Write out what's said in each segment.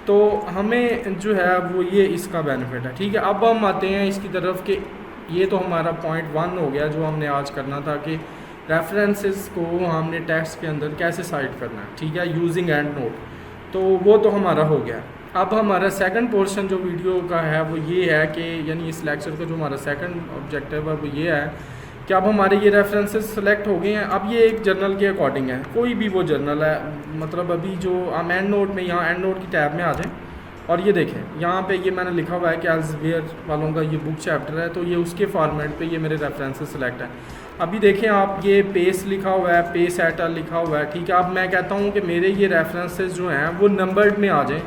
तो हमें जो है वो ये इसका बेनिफिट है। ठीक है, अब हम आते हैं इसकी तरफ कि ये तो हमारा पॉइंट 1 हो गया जो हमने आज करना था कि रेफरेंसेस को हमने टेक्स्ट के अंदर कैसे साइट करना है। ठीक है, यूजिंग एंड नोट, तो वो तो हमारा हो गया। अब हमारा सेकंड पोर्शन जो वीडियो का है वो ये है कि यानी इस लेक्चर का जो हमारा सेकंड ऑब्जेक्टिव है वो ये है कि अब हमारे ये रेफरेंसेस सेलेक्ट हो गए हैं। अब ये एक जर्नल के अकॉर्डिंग है, कोई भी वो जर्नल है, मतलब अभी जो हम एंड नोट में, यहाँ एंड नोट की टैब में आ जाएं और ये देखें यहाँ पे ये मैंने लिखा हुआ है कि एल्सेवियर वालों का ये बुक चैप्टर है, तो ये उसके फॉर्मेट पे ये मेरे रेफरेंसेस सेलेक्ट हैं। अभी देखें आप, ये पेस लिखा हुआ है, पेस एटा लिखा हुआ है। ठीक है, अब मैं कहता हूँ कि मेरे ये रेफरेंसेस जो हैं वो नंबर्ड में आ जाएं,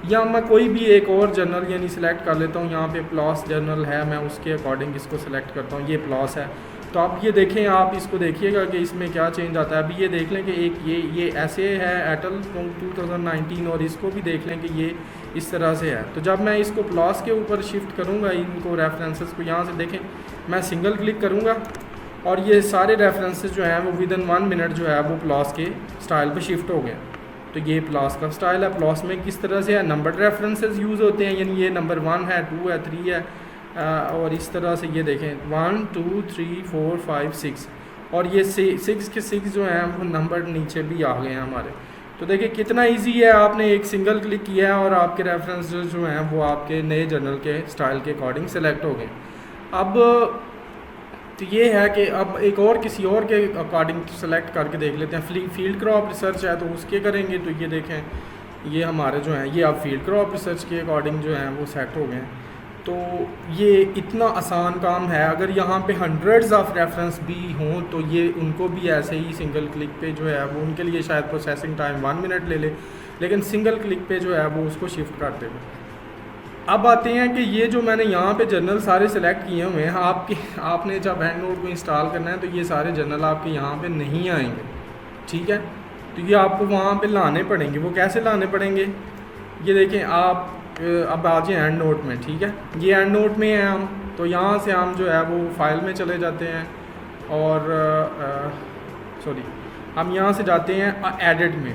या मैं कोई भी एक और जर्नल यानी सिलेक्ट कर लेता हूँ। यहाँ पे प्लॉस जर्नल है, मैं उसके अकॉर्डिंग इसको सिलेक्ट करता हूँ, ये प्लॉस है। तो आप ये देखें, आप इसको देखिएगा कि इसमें क्या चेंज आता है। अभी ये देख लें कि एक ये ऐसे है एटल 2019, और इसको भी देख लें कि ये इस तरह से है। तो जब मैं इसको प्लॉस के ऊपर शिफ्ट करूँगा, इनको रेफरेंसेस को यहाँ से देखें, मैं सिंगल क्लिक करूँगा और ये सारे रेफरेंसेस जो हैं वो विदिन 1 मिनट जो है वो प्लॉस के स्टाइल पे शिफ्ट हो गए। तो ये प्लॉस का स्टाइल है। प्लॉस में किस तरह से है, नंबर्ड रेफरेंसेस यूज़ होते हैं, यानी ये नंबर 1 है, 2 है, 3 है, और इस तरह से ये देखें 1 2 3 4 5 6, और ये 6 के 6 जो हैं वो नंबर नीचे भी आ गए हैं हमारे। तो देखिए कितना इजी है, आपने एक सिंगल क्लिक किया है और आपके रेफरेंस जो हैं वो आपके नए जर्नल के स्टाइल के अकॉर्डिंग सेलेक्ट हो गए। अब तो ये है कि अब एक और किसी और के अकॉर्डिंग सेलेक्ट करके देख लेते हैं। फील्ड क्रॉप रिसर्च है तो उसके करेंगे, तो ये देखें ये हमारे जो हैं ये अब फील्ड क्रॉप रिसर्च के अकॉर्डिंग जो हैं वो सेट हो गए हैं। तो ये इतना आसान काम है। अगर यहाँ पे हंड्रेड्स ऑफ रेफरेंस भी हों तो ये उनको भी ऐसे ही सिंगल क्लिक पे जो है वो, उनके लिए शायद प्रोसेसिंग टाइम 1 मिनट ले ले, लेकिन सिंगल क्लिक पे जो है वो उसको शिफ्ट कर देगा। अब आते हैं कि ये जो मैंने यहाँ पे जर्नल सारे सेलेक्ट किए हुए हैं, आपने जब हैंड नोट को इंस्टॉल करना है तो ये सारे जर्नल आपके यहाँ पे नहीं आएंगे। ठीक है, तो ये आपको वहाँ पे लाने पड़ेंगे। वो कैसे लाने पड़ेंगे, ये देखें आप, अब आ जाए हैंड नोट में। ठीक है, ये हैंड नोट में है हम, तो यहाँ से हम जो है वो फाइल में चले जाते हैं और सॉरी हम यहाँ से जाते हैं एडिट में।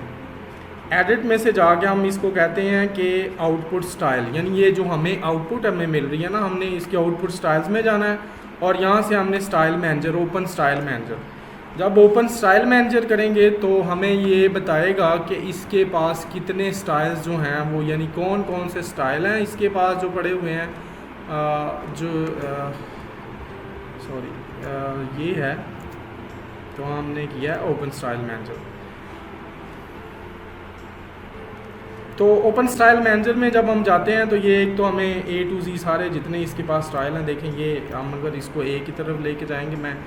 एडिट में से जाके हम इसको कहते हैं कि आउटपुट स्टाइल, यानी ये जो हमें आउटपुट हमें मिल रही है ना, हमने इसके आउटपुट स्टाइल्स में जाना है और यहाँ से हमने style manager, open style manager, जब ओपन स्टाइल मैनेजर करेंगे तो हमें ये बताएगा कि इसके पास कितने स्टाइल्स जो हैं वो, यानी कौन कौन से स्टाइल हैं इसके पास जो पड़े हुए हैं, ये है। तो हमने किया ओपन स्टाइल मैनेजर। तो ओपन स्टाइल मैनेजर में जब हम जाते हैं तो ये एक तो हमें A to Z सारे जितने इसके पास स्टाइल हैं, देखें ये हम अगर इसको A की तरफ लेके जाएंगे, मैं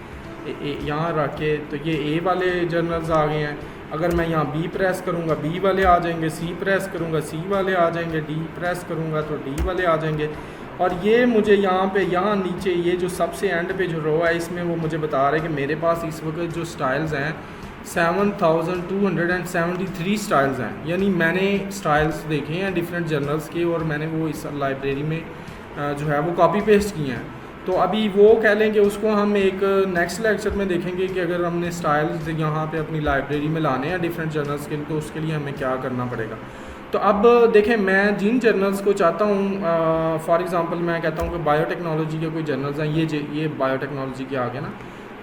यहाँ रख के, तो ये A वाले जर्नल्स आ गए हैं। अगर मैं यहाँ B प्रेस करूँगा B वाले आ जाएंगे, C प्रेस करूँगा C वाले आ जाएंगे, D प्रेस करूँगा तो D वाले आ जाएंगे। और ये मुझे यहाँ पे, यहाँ नीचे ये जो सबसे एंड पे जो रो है इसमें वो मुझे बता रहे हैं कि मेरे पास इस वक्त जो स्टाइल्स हैं 7273 स्टाइल्स हैं। यानी मैंने स्टाइल्स देखे हैं डिफरेंट जर्नल्स के और मैंने वो इस लाइब्रेरी में जो है वो कॉपी पेस्ट किए हैं। तो अभी वो कह लेंगे उसको हम एक नेक्स्ट लेक्चर में देखेंगे कि अगर हमने स्टाइल्स यहाँ पे अपनी लाइब्रेरी में लाने हैं डिफरेंट जर्नल्स के, तो उसके लिए हमें क्या करना पड़ेगा। तो अब देखें, मैं जिन जर्नल्स को चाहता हूँ, फॉर एग्ज़ाम्पल मैं कहता हूँ कि बायोटेक्नोलॉजी के कोई जर्नल्स हैं, ये बायोटेक्नोलॉजी के आ गए ना,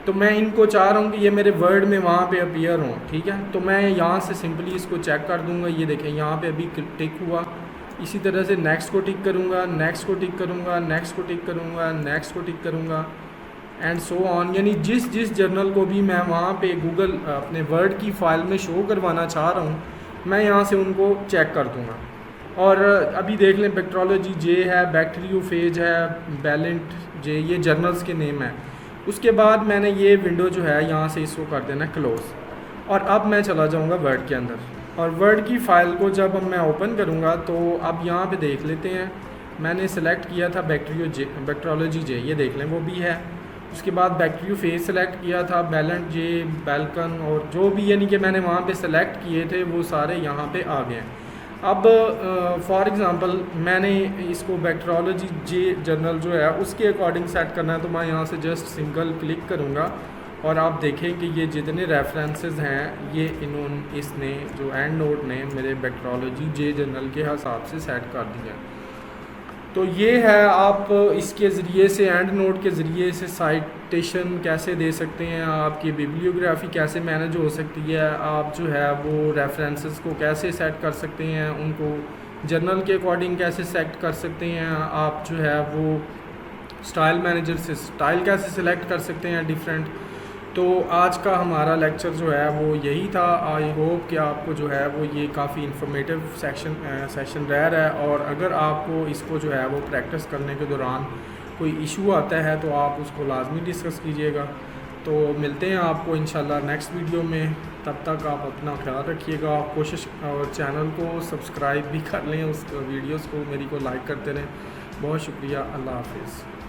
तो मैं इनको चाह रहा हूँ कि ये मेरे वर्ड में वहाँ पे अपीयर हों। ठीक है, तो मैं यहाँ से सिंपली इसको चेक कर दूँगा। ये देखें यहाँ पे अभी टिक हुआ, इसी तरह से नेक्स्ट को टिक करूँगा, नेक्स्ट को टिक करूँगा, नेक्स्ट को टिक करूँगा, नेक्स्ट को टिक करूँगा, एंड सो ऑन। यानी जिस जर्नल को भी मैं वहाँ पे गूगल अपने वर्ड की फ़ाइल में शो करवाना चाह रहा हूँ, मैं यहाँ से उनको चेक कर दूँगा। और अभी देख लें बैक्टीरियोलॉजी जे है, बैक्टीरियोफेज है, बैलेंट जे, ये जर्नल्स के नेम हैं। उसके बाद मैंने ये विंडो जो है यहाँ से इसको कर देना क्लोज़, और अब मैं चला जाऊँगा वर्ड के अंदर, और वर्ड की फ़ाइल को जब मैं ओपन करूँगा तो अब यहाँ पे देख लेते हैं, मैंने सेलेक्ट किया था बैक्टीरियोलॉजी जे, ये देख लें वो भी है। उसके बाद बैक्टीरियोफेज सेलेक्ट किया था, बैलेंट जे, बैल्कन, और जो भी यानी कि मैंने वहाँ पे सेलेक्ट किए थे वो सारे यहाँ पे आ गए हैं। अब फॉर एग्ज़ाम्पल मैंने इसको बैक्टीरियोलॉजी जे जर्नल जो है उसके अकॉर्डिंग सेट करना है, तो मैं यहाँ से जस्ट सिंगल क्लिक करूँगा और आप देखें कि ये जितने रेफरेंसेस हैं ये इसने जो एंड नोट ने मेरे बैक्टीरियोलॉजी जे जर्नल के हिसाब से सेट कर दिया। तो ये है, आप इसके ज़रिए से एंड नोट के ज़रिए से साइटेशन कैसे दे सकते हैं, आपकी बिब्लियोग्राफी कैसे मैनेज हो सकती है, आप जो है वो रेफरेंसेस को कैसे सेट कर सकते हैं, उनको जर्नल के अकॉर्डिंग कैसे सेट कर सकते हैं, आप जो है वो स्टाइल मैनेजर से स्टाइल कैसे सिलेक्ट कर सकते हैं डिफरेंट। तो आज का हमारा लेक्चर जो है वो यही था। आई होप कि आपको जो है वो ये काफ़ी इन्फॉर्मेटिव सेशन रह रहा है, और अगर आपको इसको जो है वो प्रैक्टिस करने के दौरान कोई इशू आता है तो आप उसको लाजमी डिस्कस कीजिएगा। तो मिलते हैं आपको इंशाल्लाह नेक्स्ट वीडियो में। तब तक आप अपना ख्याल रखिएगा, कोशिश और चैनल को सब्सक्राइब भी कर लें, उस वीडियोज़ को मेरी को लाइक करते रहें। बहुत शुक्रिया, अल्लाह हाफिज़।